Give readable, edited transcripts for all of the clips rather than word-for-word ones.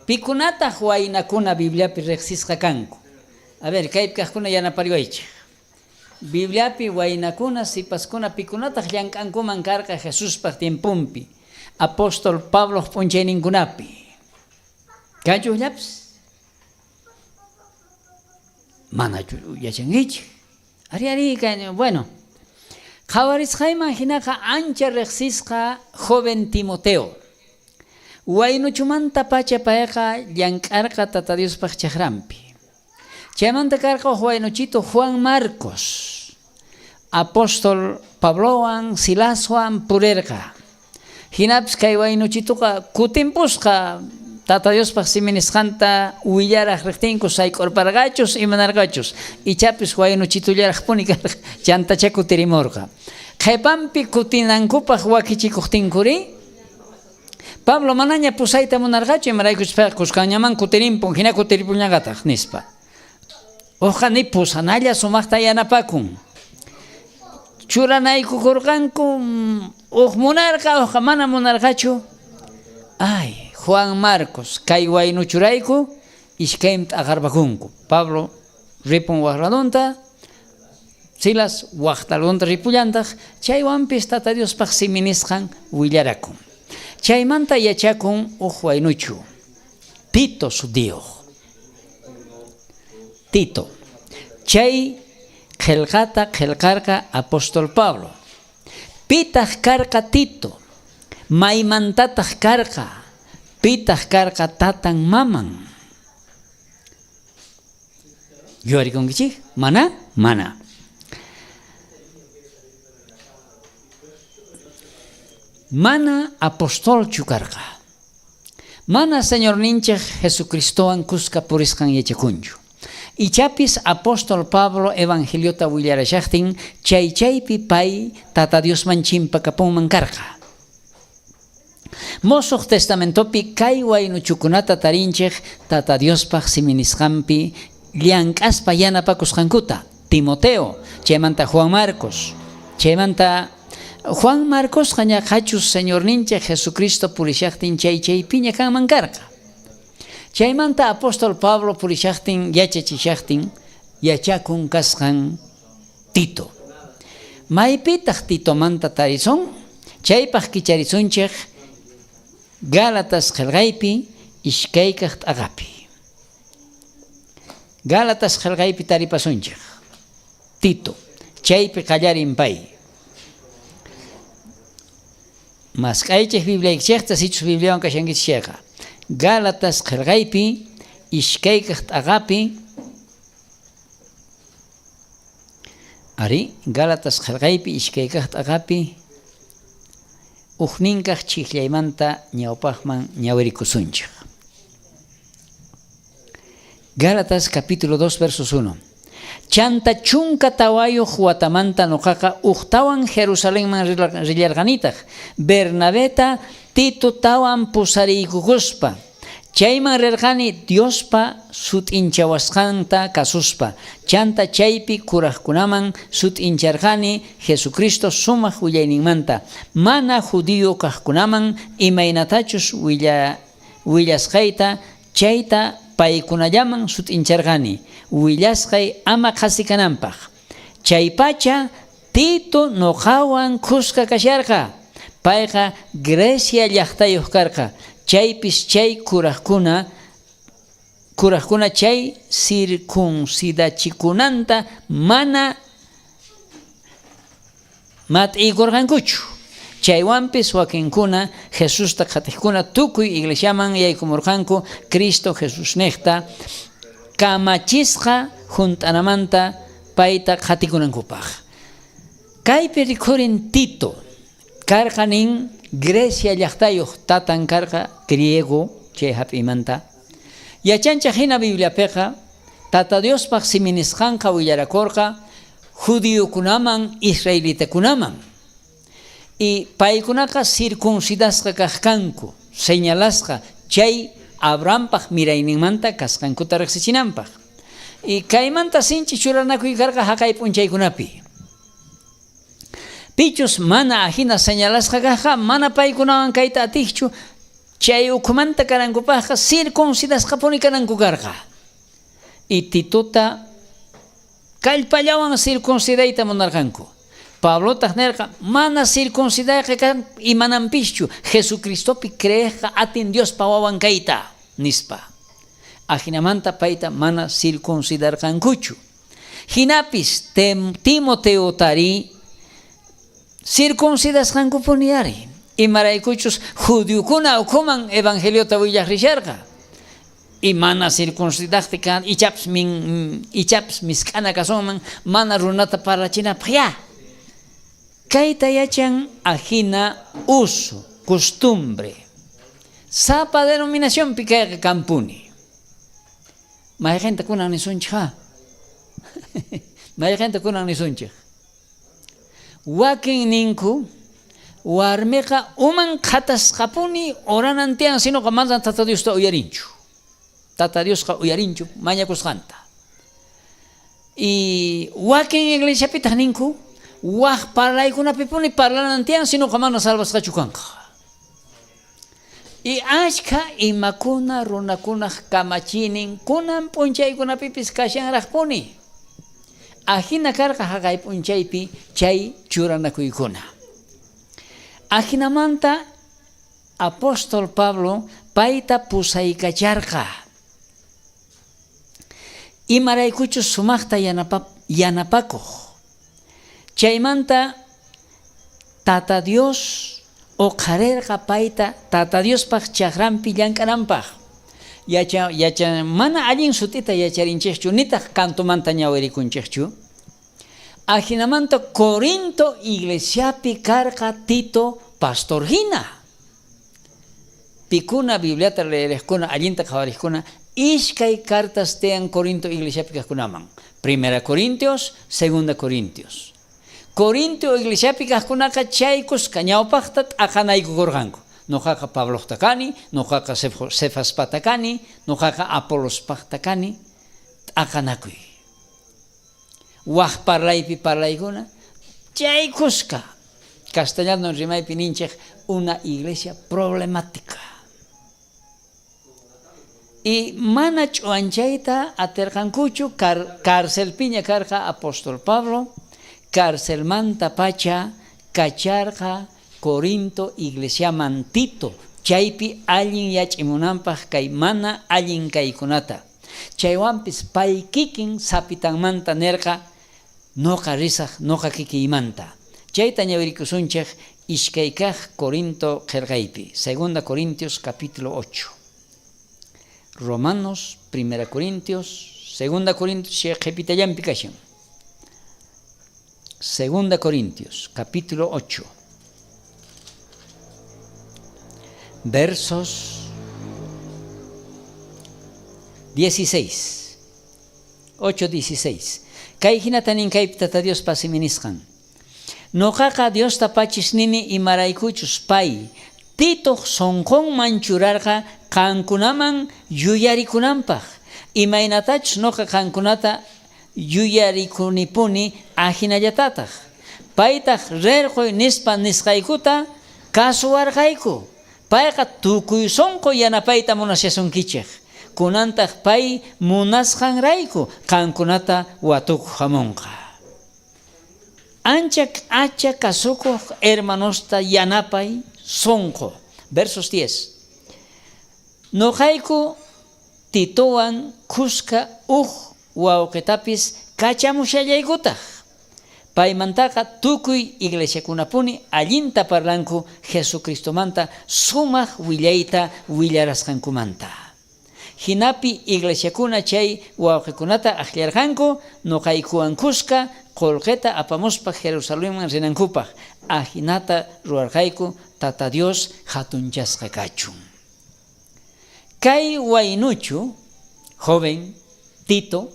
Pikunataq waynakuna Bibliapi riqsisqa kanku. A ver, kaypi kaqkuna yanapariwaychik. Bibliapi waynakuna sipaskuna pikunataq llank'ankuman karqa Jesuspaq tiempumpi. Apóstol Pablo p'unchayninkunapi. Kanchukllapas? Manachu yachankichik. Ari bueno. Qhawarisqayman hinaqa ancha riqsisqa joven Timoteo. Waynuchumanta pacha payqa llank'arqa Tata Diospaq chaqranpi. Chaymanta karqa waynuchito Juan Marcos. Apóstol Pablowan, Silaswan purirqa. Hinapas kay waynuchituqa kutimpusqa Tata Diospaq siminisqanta willaraq riqtinku sayk'urparqachus imanarqachus. Ichapis waynuchitullaraqpuni karqa chantacha kutirimurqa. Qhipanpi kutinankupaq wakichikuqtinkuri Pablo manaña pusayta munarqachu imaraykuchus kusqañaman kutirinpun hina kutiripuñanqataq nispa. Oqa ni pusanalla sumaqta yanapakun. Churanaykukurqanku munarqa oqa mana munarqachu. Ay, Juan Marcos kay waynuchurayku iskayta aqarpakunku. Pablo ripun waqradunta, Silas waqtalunta ripullantaq, chaywanpis Tata Diospaq siminisqan willarakun. Chaymanta yachakun waynuchu Tito sutiyuq. Tito. Chay qillqarqa Apóstol Pablo. Pitaq karqa Tito. Maymantataq karqa. Pitaq karqa tatan maman. Yuyarikunkichik? Mana? Mana. Mana apostolchu karqa. Mana Señor ninchaq Jesucristowan kuska purisqan yachakunchu. Ichapis Apóstol Pablo Evangeliota willarashaqtin chaypi pay Tata Diosman chimpakapunman karqa. Mosuq testamentopi kay waynuchukunata tarinchaq Tata Diospaq siminisqanpi llank'aspa yanapakusqankuta. Timoteo, chaymanta Juan Marcos, chaymanta Juan Marcos qañaqachus Señor ninchaq Jesucristo purishaqtin chaypiña kanman karqa. Chaymanta Apóstol Pablo purishaqtin yachachishaqtin yachakun kasqan Tito. Maypitaq Titomanta tarisun? Chaypaq kicharisunchaq Gálatas qillqaypi ishkaykaq t'aqapi. Gálatas qillqaypi taripasunchaq Tito. Chaypi qallarin pay. Masqaychaq Bibliaykichaqta sichus Bibliawan kashankichikqa. Gálatas qillqaypi ishkaykaq t'aqapi. Ari, Gálatas qillqaypi ishkaykaq t'aqapi uqninkaq chiqllaymanta ñawpaqman ñawirikusunchaq. Gálatas capítulo 2 versos 1. Chanta chunka tawayuq watamanta nuqaqa uqtawan Jerusalenman rillarqanitaq. Bernabeta Tito tawan pusariykukuspa. Chayman rirqani Diospa sut'inchawasqanta kasuspa. Chanta chaypi kuraqkunaman sut'incharqani Jesucristo sumaq willayninmanta. Mana judío kaqkunaman imaynatachus willasqayta chayta paykunallaman sut'incharqani. Willasqay ama qasikananpaq. Chaypacha Tito nuqawan kuska kasharqa. Payqa Grecia llaqtayuq karqa. Chaypis chay kuraqkuna chay circuncidachikunanta mana mat'iykurqankuchu. Chaywanpis wakinkuna Jesusta qatiqkuna tukuy iglesiaman yaykumurqanku Cristo Jesús niqta kamachisqa juntanamanta payta qatikunankupaq. Kaypi rikhurin Tito karqanin Grecia llaqtayuq tatan karqa griego chay hap'imanta. Yachanchaq hina Bibliapiqa Tata Diospaq siminisqanqa willarakurqa judíokunaman israelitakunaman. Y paykunaqa circuncidasqa kaqkanku, señalasqa chay Abrahampaq mirayninmanta kasqankuta riqsichinanpaq. Y kaymanta sinchi churanakuy karqa haqay p'unchaykunapi. Pichus mana ahina señalasqa kaqa mana paykunawan kayta atiqchu chay ukumanta karankupaqa circuncidasqapuni karanku karqa. Y Titota kallpallawan circuncidayta munarqanku. Pablo nerqa mana circuncidayqa kan imananpischu Jesucristopi creeqa atin Dios pawawan kayta nispa. Ajinamanta payta mana circuncidarqankuchu. Hinapis Timoteo tari circuncidasqankupuni ari. Imaraykuchus judiokuna ukuman evangeliota willaq risharqa. Y mana circuncidaqti kan ichaps misk'ana kasunman mana runata parlachinapaq ya. Kayta yachan ajina uso, costumbre. Sapa denominación pikayqa kampuni. May gente kunan nisunchaq. May gente kunan nisunchaq. Wakin ninku warmiqa uman qatasqapuni oranantian sino manzan tata Diosta uyarinchu. Tata Diosqa uyarinchu mañakusqanta. Y wakin iglesiapitaq ninku waq parlaykunapipuni parlanantian sino mana salvasqachu kanqa. Y ashka imakuna runakunaq kamachinin kunan p'unchaykunapipis kashanraqpuni. Ajina karqa haqay p'unchaypi chay churanakuykuna. Ajinamanta apóstol Pablo payta pusaykacharqa. Imaraykuchus sumaqta yanapakuq. Chaymanta Tata Dios uqarirqa payta Tata Diospaq chaqranpi llamk'ananpaq. Mana allin sutita yacharinchikchu nitaq cantumanta ñawirikunchikchu. Ajinamanta Corinto iglesiapi karqa Tito pastorhina. Pikuna Bibliata leeriqkuna allinta qhawariqkuna ishkay cartas tean Corinto iglesiapi kaqkunaman. Primera Corintios, Segunda Corintios. Corintio iglesiapi kaqkunaqa chaykusqa ñawpaqta t'aqanaykukurqanku. Nuqaqa Pabloqta kani, nuqaqa Cefaspata kani, nuqaqa Apolospaqta kani t'aqanakuy. Waq parlaypi parlaykuna chaykusqa. Castellano rimaypi ninchik una iglesia problemática. Y mana ch'uanchayta atirqankuchu cárcelpiña karqa apóstol Pablo. Cárcelmanta pacha kacharqa Corinto iglesiaman Tito chaypi allin yach'imunanpaq kay mana allin kaykunata. Chaywanpis pay kikin sapitanmanta nerqa noqa risaq noqa kikiymanta. Chayta ñawirikusunchik ishkay kaq Corinto qillqaypi. Segunda Corintios capítulo 8. Romanos, Primera Corintios, Segunda Corintios qhipitallampi kashan. Segunda Corintios, capítulo 8, versos 16. 8:16. Kay hinatanin kaypi Tata Dios pasiminisqan. Nuqaqa Dios tapachisnini imaraykuchus pay Tito sonqonman churarqa qankunaman yuyarikunanpaq. Imaynatachus nuqa qankunata yuyarikunipuni ajinallatataq. Paytaq rirquy nispa nisqaykuta kasuwarqayku. Payqa tukuy sonqo yanapayta munashasunkichik. Kunantaq pay munasqanrayku qankunata watukuq hamunqa. Ancha kasukuq hermanosta yanapay sonqo. Versos 10. Nuqayku Titowan kuska wawqitapis kachamushallaykutaq. Paymantaqa tukuy iglesiakunapuni allinta parlanku Jesucristomanta sumaq willayta willarasqankumanta. Hinapi iglesiakuna chay wawqikunata aqllarqanku nuqaykuwan kuska qolqeta apamuspa Jerusalemman rinankupaq. Ajinata rurarqayku Tata Dios hatunchasqa kachun. Kay waynuchu joven Tito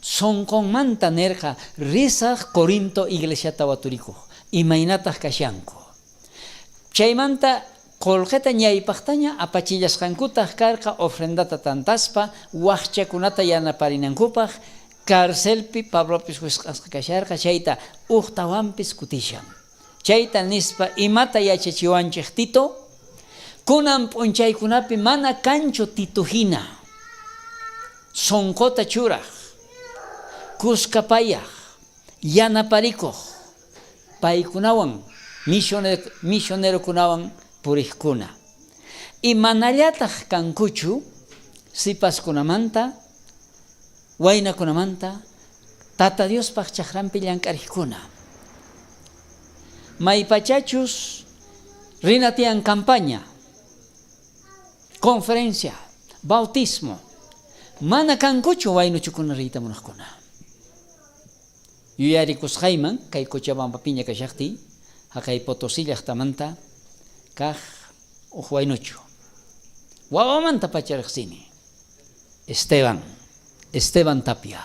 sonqonmanta nerqa risaq Corinto iglesiata waturikuq imaynataq kashanku. Chaymanta qolqeta ñaypaqtaña apachillasqankutaq karqa ofrendata tantaspa waqchakunata yanaparinankupaq cárcelpi Pablopis wisq'asqa kasharqa chayta uqtawanpis kutishan. Chayta nispa imata yachachiwanchik Tito kunan p'unchaykunapi mana kanchu tituhina, sonqota churaq, kuskapayaq, yanaparikuq, paykunawan misionerokunawan puriqkuna. Imanallataq kankuchu sipaskunamanta, waynakunamanta, Tata Diospaq chaqranpi llank'ariqkuna. Maypachachus rina tiyan campaña, conferencia, bautismo, mana kankuchu waynuchukuna riyta munaqkuna. Yuyarikusqayman kay Cochabambapiña kashaqti, haqay Potosí llaqtamanta kaq uq waynuchu. Wawamanta pachariqsini, Esteban Tapia.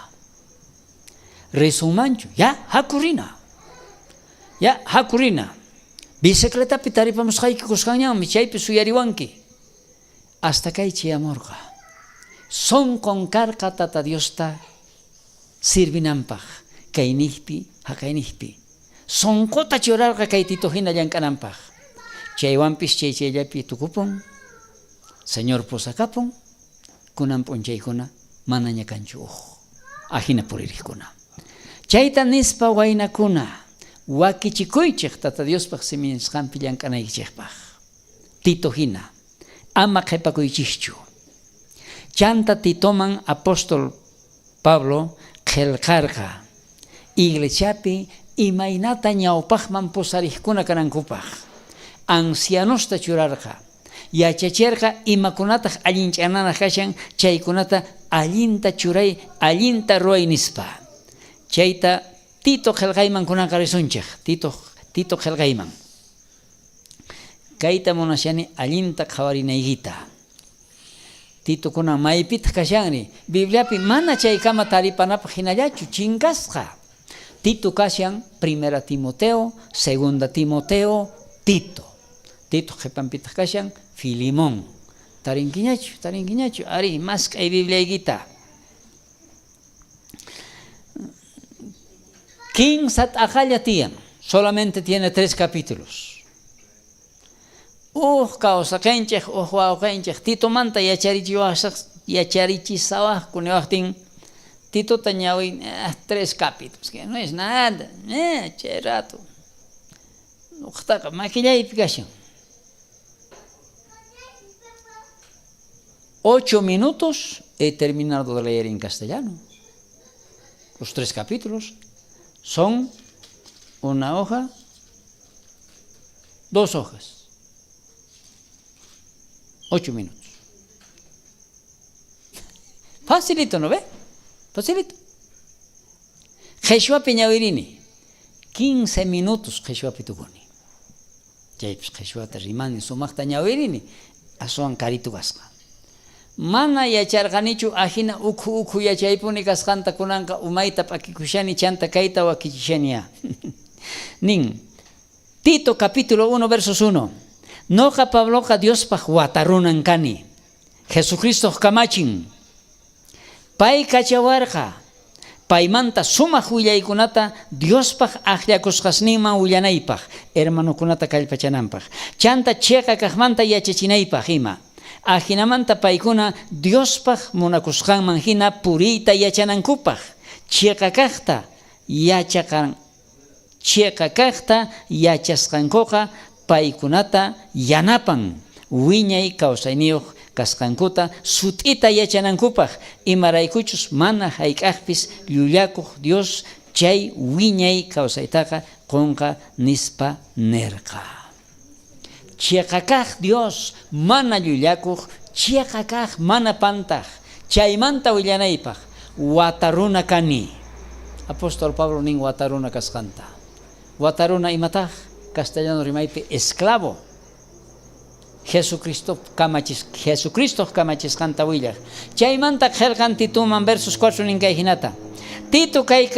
Resumanchu, ya hakurina. Bicicletapi taripamusqayki kusqanñanmi, chaypi suyariwanki. Hasta kaychi amorqa. Sonqon karqa Tata Diosta sirvinanpaq, kayniypi, haqayniypi. Sonqota churarqa kay tituhina llank'ananpaq. Chaywanpis chayllapi tukupun, Señor pusakapun, kunan p'unchaykuna manaña kanchu uq, ahina puririqkuna. Chayta nispa waynakuna, wakichikuychik Tata Diospaq siminisqanpi llank'anaykichikpaq. Tituhina, ama qhipakuychikchu. Chanta Titoman apóstol Pablo qillqarqa, iglesiapi imaynata ñawpaqman pusariqkuna kanankupaq. Ancianosta churarqa, yachachirqa imakunataq allinch'anana kashan, chaykunata allinta churay, allinta ruray nispa. Chayta Tito qillqayman kunanqa risunchik, Tito qillqayman. Kayta munashani allinta qhawarinaykita. Tito kunan maypitaq kashanri, Bibliapi mana chaykama taripanapaq hinallachu, chinkasqa. Tito kashan 1 Timoteo, 2 Timoteo, Tito qhipanpitaq kashan Filimón. Tarinkiñachu, ari mas kay Bibliaykita. 15 aqalla tiyan, solamente tiene 3 capítulos. Kawsaqanchik, wawqanchik, Titomanta yacharichisawaqku niwaqtin, Titota ñawi 3 capítulos, que no es nada, chay rato. Uqtaqa maquillaypi kashan. 8 minutos he terminado de leer en castellano. Los 3 capítulos son una hoja, 2 hojas. 8 minutos. Facilito, ¿no ve? Facilito. Qhishwapi ñawirini 15 minutos qhishwapi tukuni. Chaypis qhishwata rimani sumaqta ñawirini aswan karitu kasqa. Mana yacharqanichu ahina ukhu yachaypuni kasqanta kunanqa umayta p'akikushani chanta kayta wakichishaniya. Nin Tito capítulo 1 versos 1. Noqa Pabloqa Diospaq watarunan kani, Jesucristo kamachin. Pay kachawarqa, paymanta sumaq willaykunata Diospaq aqllakusqasninman willanaypaq, hermanokunata kallpachananpaq. Chanta chayqa kaqmanta yachachinaypaq ima. Ajinamanta paykuna Diospaq munakusqanman hina puriyta yachanankupaq. Chayqa kaqta yachasqankuqa paykunata yanapan, wiñay kawsayniyuq kasqankuta sut'ita yachanankupaq, imaraykuchus mana hayk'aqpis llullakuq Dios chay wiñay kawsaytaqa qunqa nispa nerqa. Chayqa kaq Dios mana llullakuq, chayqa kaq mana pantaq, chaymanta willanaypaq wataruna kani. Apóstol Pablo nin wataruna kasqanta. Wataruna imataq? Castellano rimaypi esclavo. Jesucristo kamachisqanta willaq. Chaymanta qillqan Tituman versos 4 ninkay hinata. Tito kay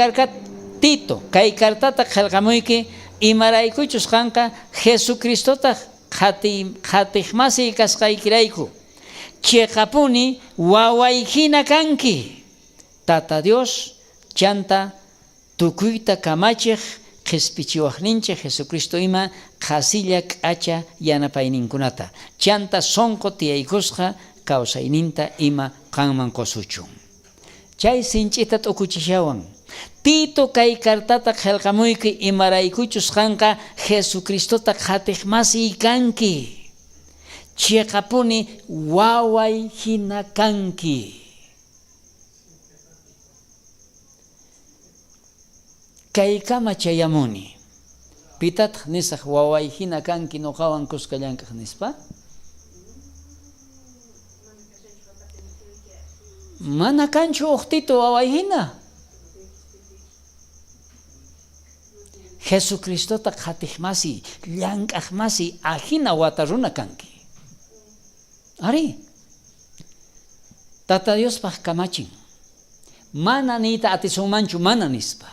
kartata qillqamuyki imaraykuchus qanqa Jesucristota qhatiqmasiy kasqaykirayku. Chayqapuni wawaykina kanki. Tata Dios chanta tukuyta kamachiq qhispichiwaqninchik Jesucristo ima qhasilla k'acha yanapayninkunata chanta sonqo tiyaykusqa kawsayninta ima qanman qosuchun. Chay sinch'ita t'ukuchishawan Tito kay kartata qillqamuyki imaraykuchus qanqa Jesucristota qhatiq masiy kanki. Chiqapuni waway hina kanki. Kaykama chayamuni. Pitataq nisaq waway hina kanki nuqawan kuskallankaq nispa? Mana kanchu uqtito waway hina. Jesucristota qhatiq masi, llank'aq masi ahina wata runa kanki. Ari. Tata Diospaq kamachin. Mana niyta atisunmanchu mana nispa.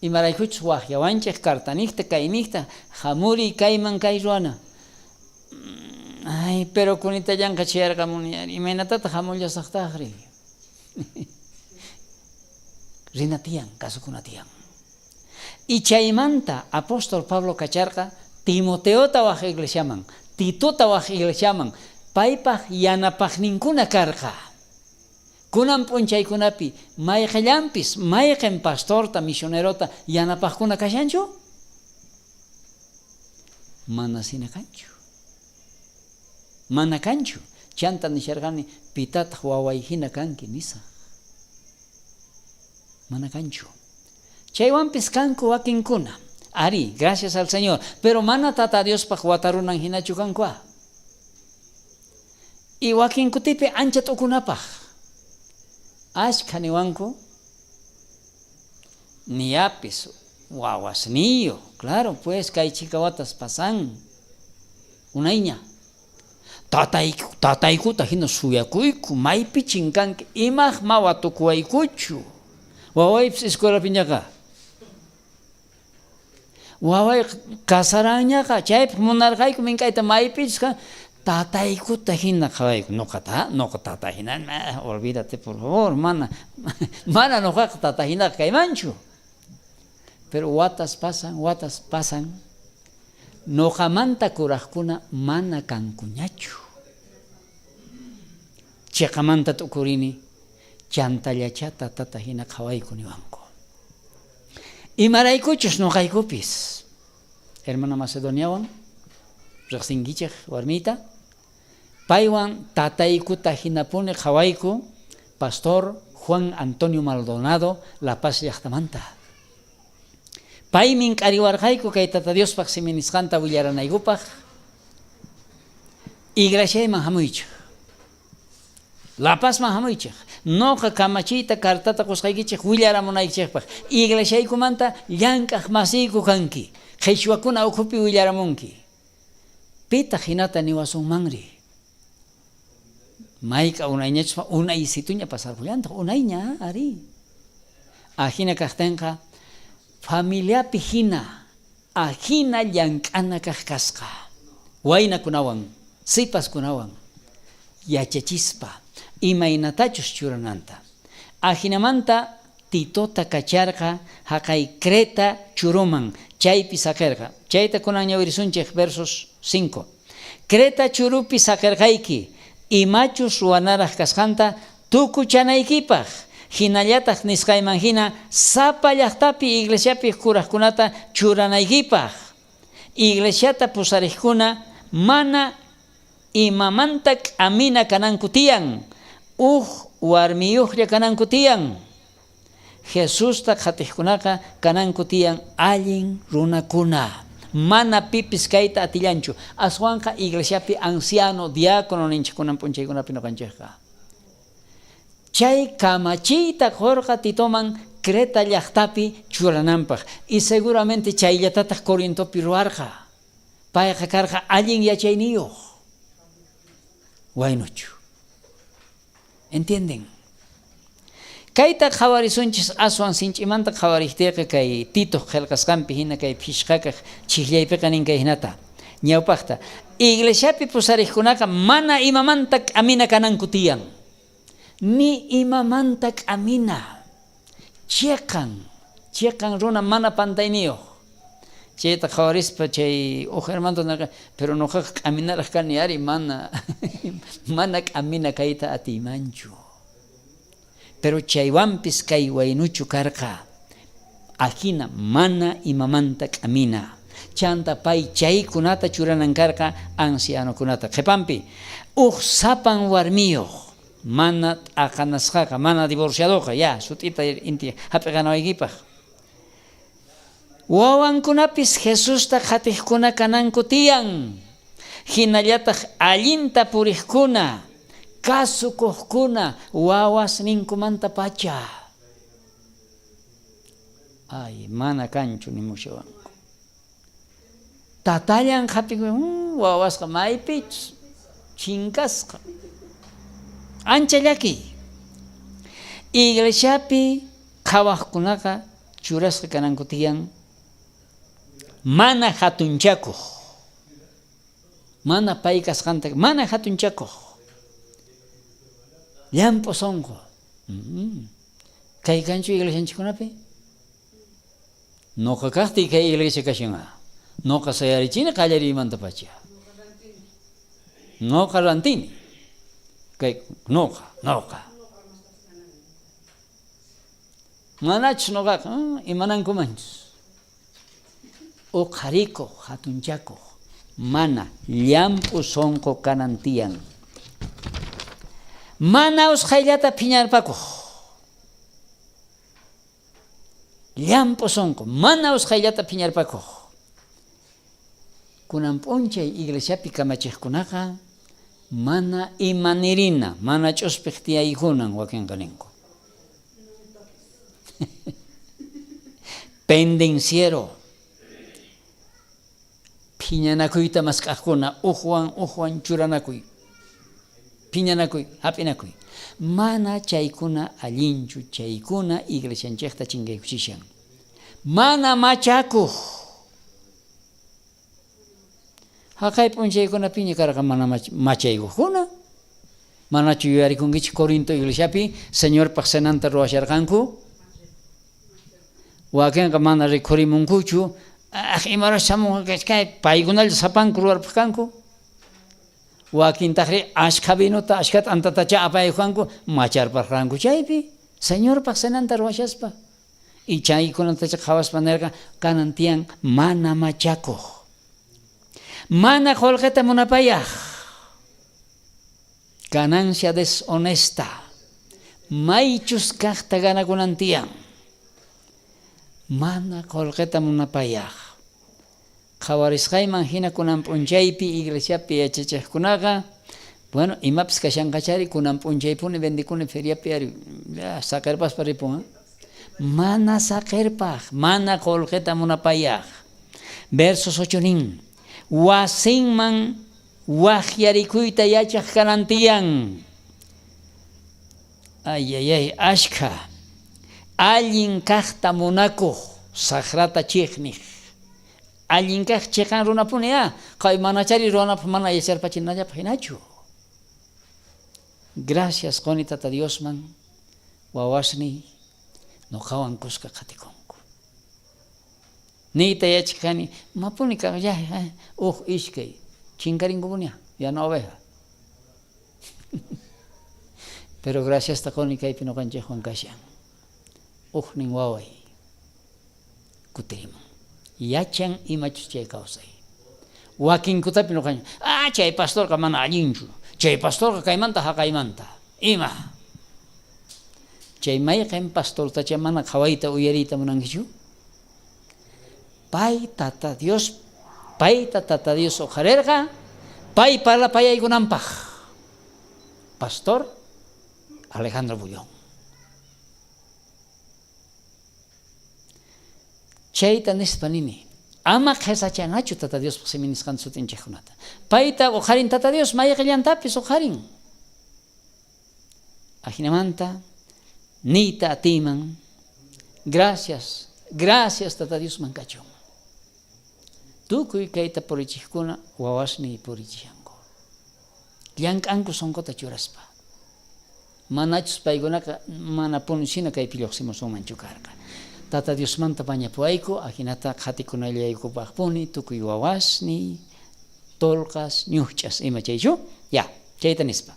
Imaraykuchus waqllawanchik kartanikta kaynikta hamuri kayman kay ruana. Ay, pero kunita llanqa chayarqamuni ari. Imaynatataq hamullasaqtaqri. Rina tiyan, kasukuna tiyan. Y chaymanta apóstol Pablo kacharqa Timoteota waq iglesiaman, Titota waq iglesiaman, paypaq yanapaqninkuna karqa. Kunan p'unchaykunapi mayqallampis mayqin pastorta misionerota yanapaqkuna kashanchu? Mana sina kanchu. Mana kanchu. Chanta nisharqani pitataq waway hina kanki nisa. Mana kanchu. Chaywanpis kanku wakinkuna. Ari, gracias al Señor. Pero mana tata Diospaq watarunan hinachu kankua. Y wakinkutipi ancha t'ukunapaq. Ashka niwanku niyapis wawas niyo. Claro, pues kay chikawatas pasan. Unayña. Tataykuta hina suyakuyku maypi chinkanki imaq mawatukuwaykuchu. Wawaypis escuela piñaqa. Waway kasarañaqa chaypi munarqayku minkayta maypis tataykuta hina qhawayku nuqata tata hina olvídate por favor mana nuqaqa tata hina kaymanchu. Pero watas pasan nuqamanta kuraqkuna mana kankuñachu. Chiqamanta t'ukurini chantallachata tata hina qhawayku niwanku. Imaraykuchus nuqaykupis hermana Macedoniawan riqsinkichik warmita paywan tataykuta hinapuni qhawayku pastor Juan Antonio Maldonado La Paz llaqtamanta. Paymin qhariwarqayku kay tata Diospaq siminisqanta willaranaykupaq iglesiayman hamuychik. La Pazman hamuychik. Noqa kamachiyta kartata qusqaykichik willaramunaykichikpaq. Iglesiaykumanta llank'aq masiyku kanki. Qhichwakuna ukhupi willaramunki. Pita hinata niwasunmanri. Mayqa unayñachuspa unaysituña pasarqullantaq unayña ari. Ahina kaqtinqa familiapi hina ahina llank'ana kaq kasqa. Waynakunawan, sipaskunawan yachachispa imaynatachus churananta. Ahinamanta Titota kacharqa haqay Creta churuman chaypi saqirqa. Chayta kunan ñawirisunchik versos 5. Creta churupi saqirqayki imachus ruwanaraq kasqanta tukuchanaykipaq. Hinallataq nisqayman hina sapa llaqtapi iglesiapi kuraqkunata churanaykipaq. Iglesiata pusariqkuna mana imamanta k'amina kananku tiyan. Warmiyuqlla kananku tiyan. Jesusta qhatiqkunaqa kananku tiyan allin runakuna. Mana pipis kayta atillanchu. Aswanqa iglesiapi anciano, diácono ninchikunan p'unchaykunapi noqanchikqa. Chay kamachiyta qurqa Titoman Creta llaqtapi churananpaq. Y seguramente chayllatataq Corintopi ruwarqa. Payqa karqa allin yachayniyuq. Waynuchu. ¿Entienden? Kayta qhawarisunchis aswan sinch'imanta qhawariktiqa kay Tito qillqasqanpi hina kay phishqakaq chiklaypiqa ninkay hinata. Ñawpaqta iglesiapi pusariqkunaqa mana imamanta k'amina kananku tiyan. Ni imamanta k'amina. Chiqan chiqan runa mana pantayniyoq. Chayta qawarispa chay hermano pero noqaqa k'aminaraq kani ari mana mana k'amina kayta atiymanchu. Pero chaywanpis kay waynuchu karqa ajina mana imamanta k'amina. Chanta pay chaykunata churanan karqa ancianokunata. Qhipanpi sapan warmiyuq mana t'aqanasqaqa mana divorciadoqa ya sut'ita inti hap'iqanawaykipaq. Wawankunapis Jesusta qhatiqkuna kananku tiyan. Hinallataq allinta puriqkuna, kasukuqkuna wawasninkumanta pacha. Ay, mana kanchu nimushawanku. Tatallan qhapikun wawasqa maypich chinkasqa. Ancha llaki. Iglesiapi qhawaqkunaqa churasqa kananku tiyan. Mana hatunchakuq, mana pay kasqanta, mana hatunchakuq, llampu sonqo. Kay kanchu iglesianchikkunapi? Noqa kaqtiy kay iglesia kashanqa. Noqa sayarichini qallarimanta pacha. Noqa rantini. Kay noqa. Manachus noqaqa imanankumanchus. Uqharikuq hatunchakuq mana llampu sonqo kanan tiyan. Mana usqhayllata phiñarpakuq. Llampu sonqo mana usqhayllata phiñarpakuq. Kunan p'unchay iglesiapi kamachiqkunaqa mana imanirina, mana ch'uspiq tiyaykunan wakinqa ninku. Pendenciero. Phiñanakuyta masqaqkuna uqwan churanakuy. Phiñanakuy, hap'inakuy. Mana chaykuna allinchu, chaykuna iglesianchikta chinkaykushishan. Mana machakuq. Haqay p'unchaykunapiña karqa mana machaykuqkuna. Manachu yuyarikunkichik Corinto iglesiapi Señorpaq cenanta ruwasharqanku. Wakinqa mana rikhurimunkuchu. Imarash samunqa kay paykunalla sapanku ruwarpaq kanku. Wakintaqri ashka vinuta ashkata antatacha apayuqkanku macharparqanku chaypi Señorpaq cenanta ruwashaspa. Y chaykunatacha qhawaspa nirqa kanan tiyan mana machakuq. Mana qullqita munapayaq. Ganancia deshonesta. Maychus kaqta ganakunan tiyan. Mana qullqita munapayaq. Qawarisqayman hina kunan p'unchaypi iglesiapi yachachiqkunaqa bueno imapis kashanqachari kunan p'unchaypuni bendikuni feriapi ari saqirpaspa ripun. Mana saqirpaq, mana qullqita munapayaq. Versos 8 nin. Wasinman waqyarikuyta yachaq kanan tiyan. Ay, ashka. Allin kaqta munakuq saqrata chiqniq. Allin kaq chiqan runapuni kay manachari runapa mana yacharpachinallapaq hinachu. Gracias quni tata Diosman wawasni nuqawan kuska qatikunku. Niyta yachaqani mapuni kaq ishkay chinkarinkupuña yana oveja. Pero gracias ta quni kaypi nuqanchikwan kashan. Nin waway kutirimun. Yachan imachus chay kawsay. Wakinkutapi nuqanchik chay pastorqa mana allinchu. Chay pastorqa kaymanta haqaymanta. Ima. Chay mayqin pastortacha mana qhawayta uyariyta munankichu. Payta tata Dios uqharirqa pay parlapayaykunanpaq. Pastor Alejandro Bullón. Chayta nispanini ama qhesachanachu tata Dios siminisqan sutinchikkunata. Payta uqharin tata Dios mayqillantapis uqharin. Ajinamanta niyta atiyman gracias tata Dios mankachun. Tukuy kayta purichiqkuna wawasni purichishanku. Llank'anku sonqota churaspa. Manachus paykunaqa mana punishina kaypi lluqsimusunmanchu karqa. Tata Dios manta pañapuayku, ahinata qhatikunallaykupaqpuni, tukuy wawasni, tolqas, ñuch'as, ima chaychu, ya, chayta nispa.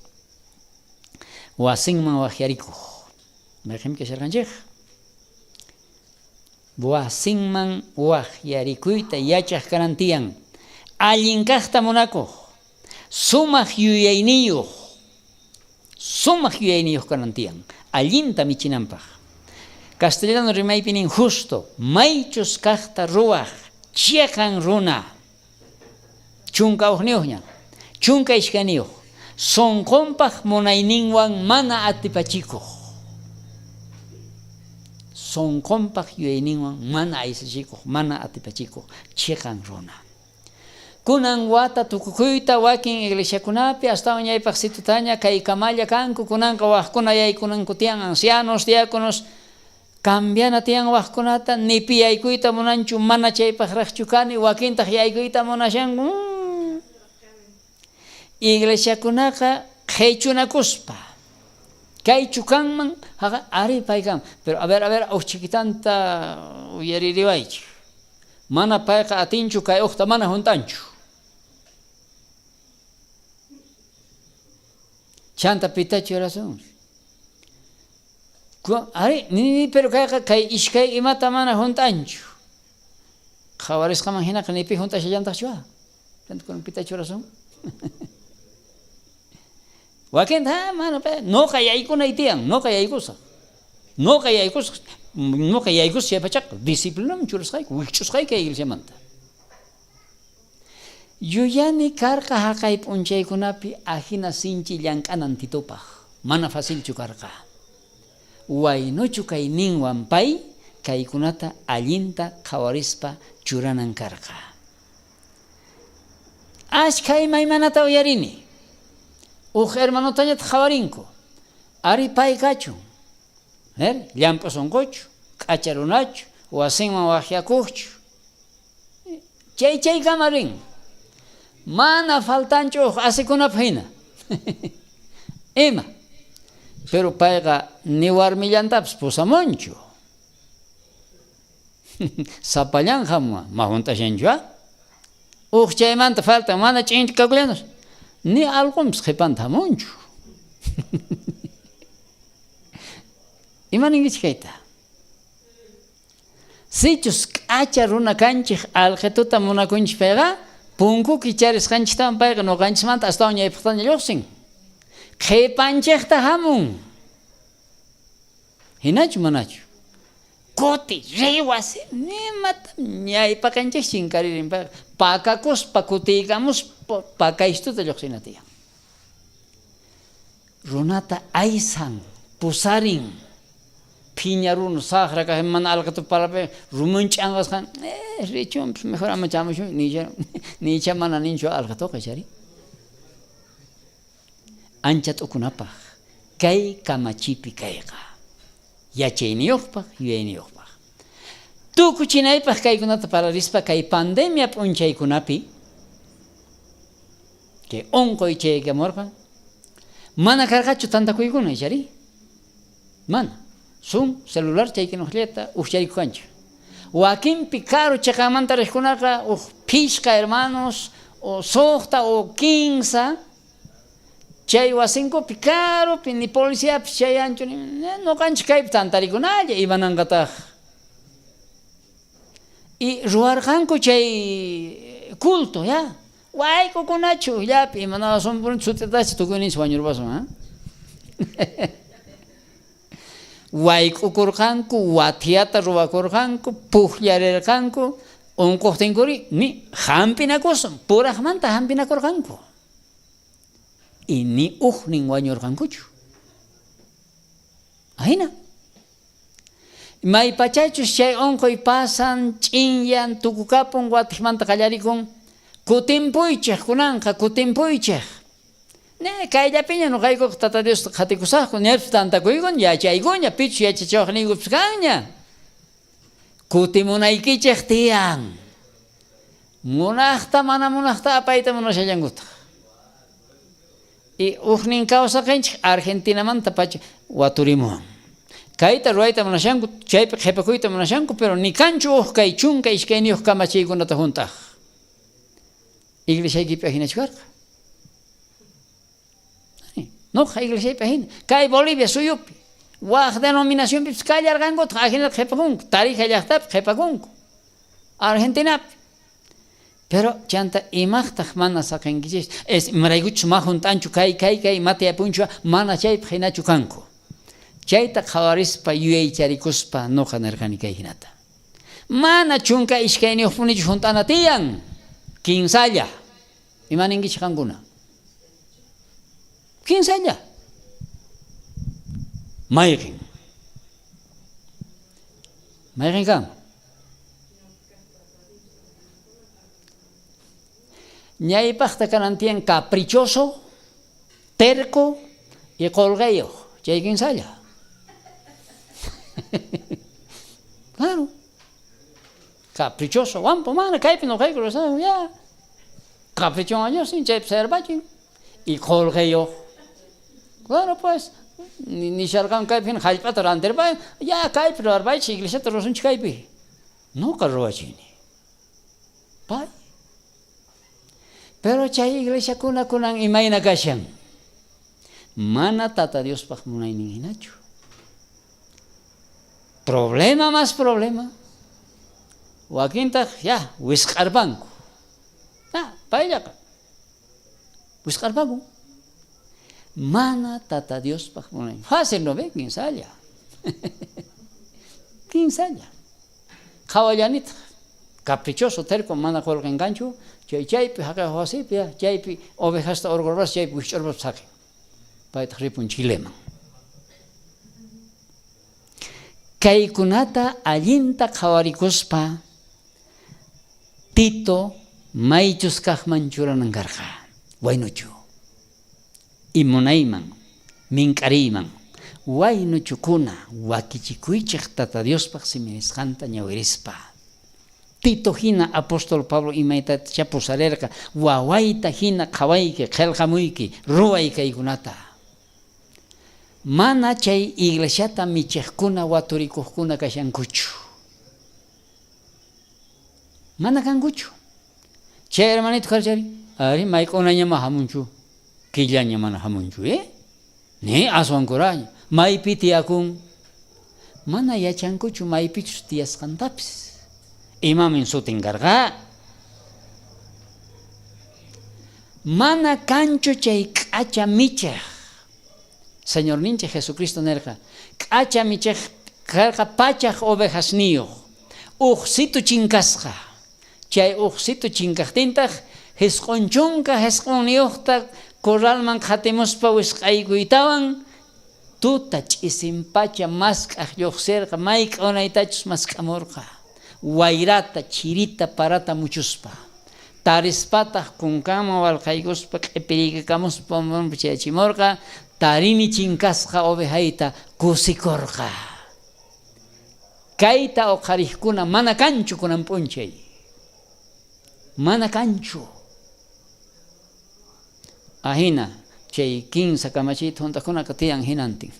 Wasinman waqyarikuq. Mayqim kasharqanchik. Wasinman waqyarikuyta yachaq karantiyan. Allin kaqta munakuq. Sumaq yuyayniyuq. Sumaq yuyayniyuq karantiyan. Allinta michinanpaq. Castellano rimaypinin justo. Maychus kaqta ruwaq. Chiqan runa. Chunka uqniyuqña. Chunka ishkaniyuq. Sonqonpaq munayninwan mana atipachikuq. Sonqonpaq yuyayninwan mana aysachikuq, mana atipachikuq, chiqan runa. Kunan wata tukukuyta wakin iglesiakunapi astawan yaypaq situtaña kay kamalla kanku kunanqa waqkuna yaykunanku tiyan ancianos, diáconos, cambiana tiyan waqkunata nipi yaykuyta munanchu mana chaypaqraqchu kani wakintaq yaykuyta munashanku. Iglesiakunaqa qhaychunakuspa. Kaychu kanman, ari paykan. Pero a ver, chiquitanta uyaririwaychik. Mana payqa atinchu kay uqta mana juntanchu. Chanta pitachu razón. Ari, pero kay ishkay imata mana juntanchu. Qawarisqaman hinaqa nipi juntashallantaqchuwa. Chanta kun pitachu razón. Wakin mano no yaykuna itian, no yaykusa. No yaykus chaypachaq disciplinam churasqayku, wichusqayku iglesiamanta. Yuyani karqa haqay p'unchaykunapi ahina sinchi llank'anan titupaq. Mana facilchu karqa. Waynuchu kay ninwan pay kaykunata allinta qawarispa churanan karqa. Ashkay maymanata uyarini. Uj hermanotañata qawarinku. Ari pay kachun. Llamp'usonquchu, k'acharunachu, wasinman waqyakuqchu. Chay kamarin. Mana faltanchu uj asikunapaq hina. Ima. Pero payqa ni warmillantapas pusamunchu. Sapallan hamwa, ma juntashanchu. Uj chaymanta faltan mana ch'inchu kakullanos. Ni algún qhipanta hamunchu. Imaninkichik kayta. Sichus k'acha runa kanchik alqituta munakunchik payqa punku kicharisqanchiktawan payqa nuqanchikmanta astawan ñaypaqtaña lluqsin. Qhipanchikta hamun. Hinachu manachu. Kuti riwasi nimata ñaypaqanchik chinkaririn payqa. Pakakuspa kutiykamus pakaystuta lluqsinatiyan. Runata aysan, pusarin, phiñarun, saqra kaje mana alqatu parape, rumunch'anqas kan, richun, mejor ama chamushun, nicha mana ninchu alqatuqa chari. Ancha t'ukunapaq, kay kamachipi kayqa. Yachayniyuqpaq, yuyayniyuqpaq. Tukuchinaypaq kaykunata pararispa kay pandemia p'unchaykunapi, que onqoy chaykamurqa, mana karqachu tantakuykuna chari. Mana. Zoom, celular chaykinuqllata uqcharikukanchik. Wakinpi caro chaqamanta riqkunaqa pishqa hermanos, o suqta o 15, chay wasinkupi caropi ni policiapi chay anchu nuqanchik kaypi tantarikunalla imananqataq. Y ruwarqanku chay culto, ya. Waykukunachu, llapi imanaqa son sutitachi tukuyninchik wañurpasun, Waykukurqanku, wathiata ruwakurqanku, puqllarirqanku, unquqtinkuri ni hampinakusun, puraqmanta hampinakurqanku. Y ni uqnin wañurqankuchu. Ahina. Maypachachus chay unquy pasan, ch'inyan, tukukapun, wathiqmanta qallarikun, kutimpuychik kunanqa, kutimpuychik. Ne kayllapiña nuqaykuqa tata Dios qhatikusaqku ñapish tantakuykun yachaykuña pichu yachachawaqniykupis kanña. Kutimunaykichik tiyan. Munaqta mana munaqta apayta munashallankutaq. Y uqnin kawsaqinchik Argentinamanta pacha waturimuwan. kayta ruayta munashanku chaypi qhipakuyta munashanku pero ni kanchu kay chunka ishkayniyuq kamachiykunata juntaq iglesiaykipi hinachu karqa noqa iglesiaypi hina kay Bolivia suyupi waq denominacionpipis kallarqankutaq ajinata qhipakunku Tarija llaqtapi qhipakunku Argentinapi pero chanta imaqtaq mana saqinkichis es imaraykuchus ma juntanchu kay matayapunchu mana chaypi hinachu kanku chayta qhawarispa yuyaycharikuspa noqa nirqani kay hinata mana chunka ishkayniyuqpunichu junt'ana tiyan kinsalla imaninkichik qankuna kinsalla mayqin kan ñaypaqta kanan tiyan caprichoso terco y colgueyo chay kinsalla claro caprichoso wampo mana kaypi no kayku ya caprichón años sin chay observachin y colgueyo claro pues ni sharkan kaypi hallp'ata rantirpa ya kaypi ruwarpaychik iglesiata ruwasunchik kaypi nuqa ruwachini pay pero chay iglesiakuna kunan imayna kashan mana tata Diospaq munaynin hinachu problema más problema waquintaq ya wisq'arpanku payllaqa wisq'arpanku mana tata Diospaq munaynin fácil no ve kinsalla kinsalla qhawallanitaq caprichoso terco mana qolqinkanchu chaypi haqay wasipi chaypi ovejasta orgorpas chaypi wisch'urpas saqin paytaq ripun Chileman kaykunata allinta qhawarikuspa Tito maychus kaqman churanan karqa waynuchu imunayman mink'ariyman waynuchukuna wakichikuychik tata Diospaq simirisqanta ñawirispa Tito hina apóstol Pablo imayta chapusarerqa wawayta hina qhawayki qillqamuyki ruway kaykunata mana chay iglesiata michiqkuna waturikuqkuna kashankuchu mana kankuchu chay hermanito qarchari ari maykunañama hamunchu killaña mana hamunchu ni aswankuraña maypi tiyakun mana yachankuchu maypichus tiyasqantapis imamin sutin karqa mana kanchu chay k'acha michiq Señor ninche Jesucristo nerqa k'acha michiq karqa pachaq ovejasniyuq uqsitu chinkasqa chay uqsitu chinkaqtintaq hisq'unchunqa hisq'unniyuqta corralman qhatimuspa wisq'aykuytawan tuta ch'isinpacha mask'aq lluqsirqa may k'unaytachus mask'amurqa wayrata chirita parata muchuspa tarispataq kunkama walqaykuspa q'ipirikamuspa chayachimurqa tarini chinkasqa ovejayta kusikurqa kayta uqariqkuna mana kanchu kunan p'unchay mana kanchu ahina chay 15 kamachita juntaqkunaqa tiyan hinantin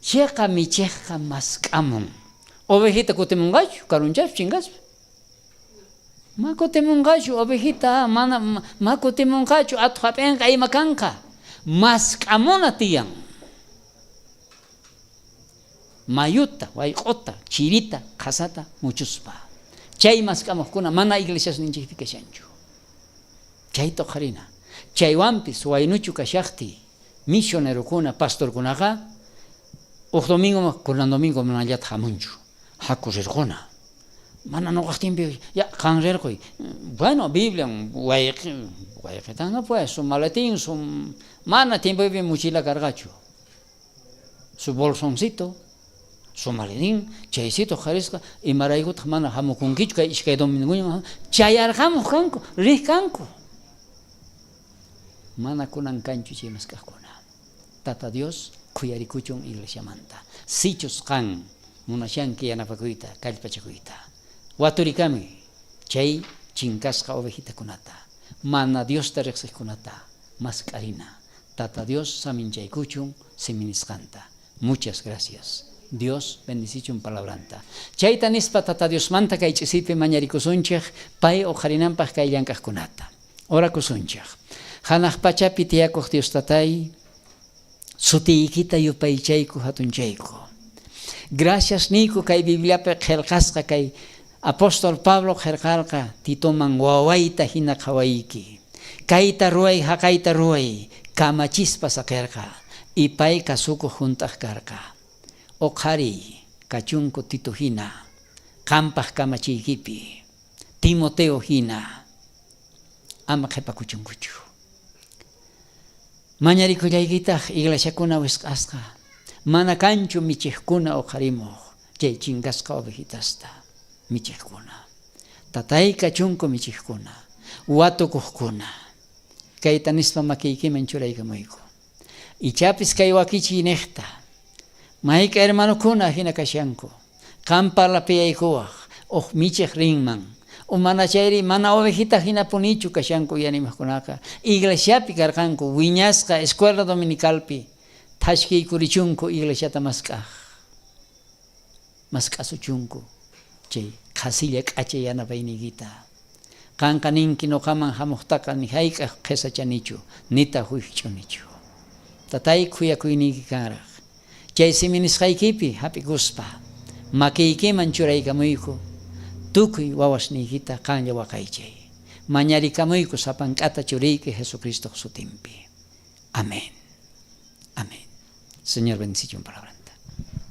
chayqa michiqqa mask'amun ovejita kutimunqachu karunchaspa chinkaspa ma kutimunqachu ovejita mana ma kutimunqachu atuq hap'inqa ima kanqa mask'amuna tiyan mayuta wayq'uta chirita qasata muchuspa chay mask'amuqkuna mana iglesias ninchikpi kashanchu chayta qarina chaywanpis waynuchu kashaqti misionerokuna pastorkunaqa uq domingo kunan domingo manallata hamunchu haku rirquna mana nuqaqtinpi ya qan rirquy bueno Biblia wayqitan no pues su maletín su mana tiempopi mochila karqachu su bolsoncito su maletín chaysito qarisqa imaraykutaq mana hamukunkichu kay ishkay dominguña chayarqamuq kanku riq kanku mana kunan kanchu chay maskaqkuna tata Dios kuyarikuchun iglesiamanta sichus qan munashanki yanapakuyta kallpachakuyta waturikami chay chinkasqa ovejitakunata mana Diosta riqsiqkunata mask'arina tata Dios saminchaykuchun siminisqanta Muchas gracias. Dios bendición palabranta. Chayta nispa tata Dios manta kay chisipi mañarikusunchik pay ojarinanpaq kay llank'aqkunata. Orakusunchik. Hanaq pachapi tiyakuq Dios tatay sutiykita yupaychayku hatunchayku. Gracias niku kay Bibliapi qillqasqa kay Apóstol Pablo qillqarqa Titoman wawayta hina qhawayki. Kayta ruway haqayta ruway kamachispa saqirqa y pay kasuku juntaq karqa. Oqhari kachunku Tito hina qampaq kamachiykipi Timoteo hina ama qhipakuchunkuchu. Mañarikullaykitaq iglesiakuna wisq'asqa mana kanchu michiqkuna oqharimuq chay chingasqa ovejitasta michiqkuna. Tatay kachunku michiqkuna watukuqkuna kayta nispa makiykiman churaykamuyku. Ichapis kay wakichiy niqta mayqa hermanukuna hina kashanku qam parlapiyaykuwaq uq michiq rinman o mana chayri mana ovejita hina punichu kashanku yanimaqkunaqa iglesiapi karqanku wiñasqa escuela dominicalpi thashkiykurichunku iglesiata mask'asuchunku chay qhasilla k'achay yanapayniykita qanqa ninki nuqaman hamuqtaqa ni hayk'aq qhisachanichu nita huych'unichu. Tatay kuyakuyniyki kanraq chay siminisqaykipi hapikuspa makiykiman churaykamuyku tukuy wawasniykita qanlla waqaychay. Mañarikamuyku sapank'ata churiyki Jesucristo sutinpi. Amén. Amén. Señor bendición palabra.